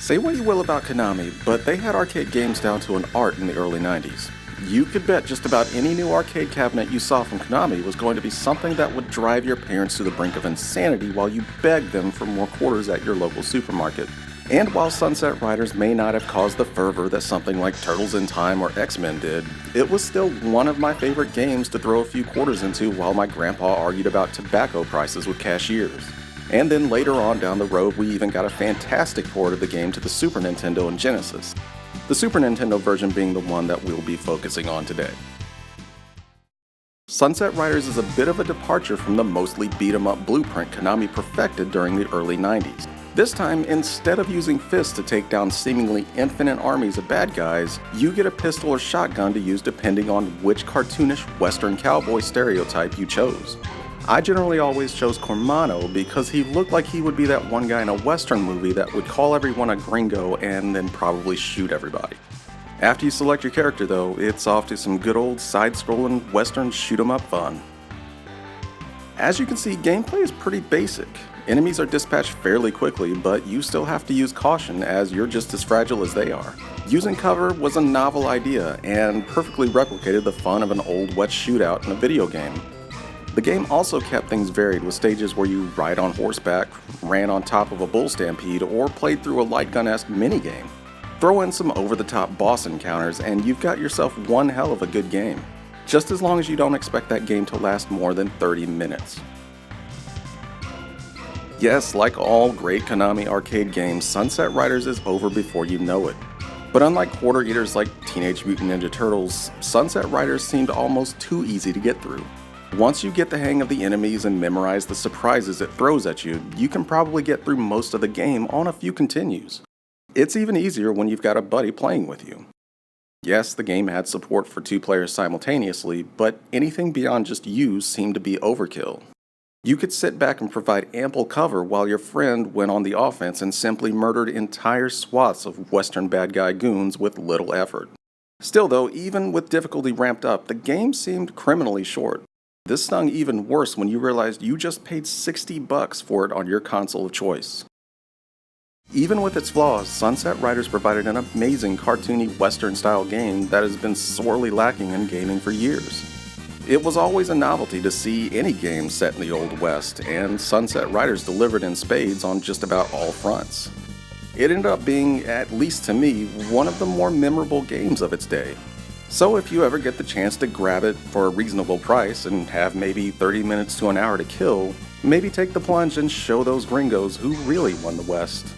Say what you will about Konami, but they had arcade games down to an art in the early 90s. You could bet just about any new arcade cabinet you saw from Konami was going to be something that would drive your parents to the brink of insanity while you begged them for more quarters at your local supermarket. And while Sunset Riders may not have caused the fervor that something like Turtles in Time or X-Men did, it was still one of my favorite games to throw a few quarters into while my grandpa argued about tobacco prices with cashiers. And then later on down the road, we even got a fantastic port of the game to the Super Nintendo and Genesis. The Super Nintendo version being the one that we'll be focusing on today. Sunset Riders is a bit of a departure from the mostly beat-em-up blueprint Konami perfected during the early 90s. This time, instead of using fists to take down seemingly infinite armies of bad guys, you get a pistol or shotgun to use depending on which cartoonish Western cowboy stereotype you chose. I generally always chose Cormano because he looked like he would be that one guy in a Western movie that would call everyone a gringo and then probably shoot everybody. After you select your character though, it's off to some good old side-scrolling Western shoot-'em-up fun. As you can see, gameplay is pretty basic. Enemies are dispatched fairly quickly, but you still have to use caution as you're just as fragile as they are. Using cover was a novel idea and perfectly replicated the fun of an old wet shootout in a video game. The game also kept things varied with stages where you ride on horseback, ran on top of a bull stampede, or played through a light gun-esque minigame. Throw in some over-the-top boss encounters and you've got yourself one hell of a good game. Just as long as you don't expect that game to last more than 30 minutes. Yes, like all great Konami arcade games, Sunset Riders is over before you know it. But unlike quarter eaters like Teenage Mutant Ninja Turtles, Sunset Riders seemed almost too easy to get through. Once you get the hang of the enemies and memorize the surprises it throws at you, you can probably get through most of the game on a few continues. It's even easier when you've got a buddy playing with you. Yes, the game had support for 2 players simultaneously, but anything beyond just you seemed to be overkill. You could sit back and provide ample cover while your friend went on the offense and simply murdered entire swaths of Western bad guy goons with little effort. Still though, even with difficulty ramped up, the game seemed criminally short. This stung even worse when you realized you just paid $60 for it on your console of choice. Even with its flaws, Sunset Riders provided an amazing cartoony Western-style game that has been sorely lacking in gaming for years. It was always a novelty to see any game set in the Old West, and Sunset Riders delivered in spades on just about all fronts. It ended up being, at least to me, one of the more memorable games of its day. So if you ever get the chance to grab it for a reasonable price and have maybe 30 minutes to an hour to kill, maybe take the plunge and show those gringos who really won the West.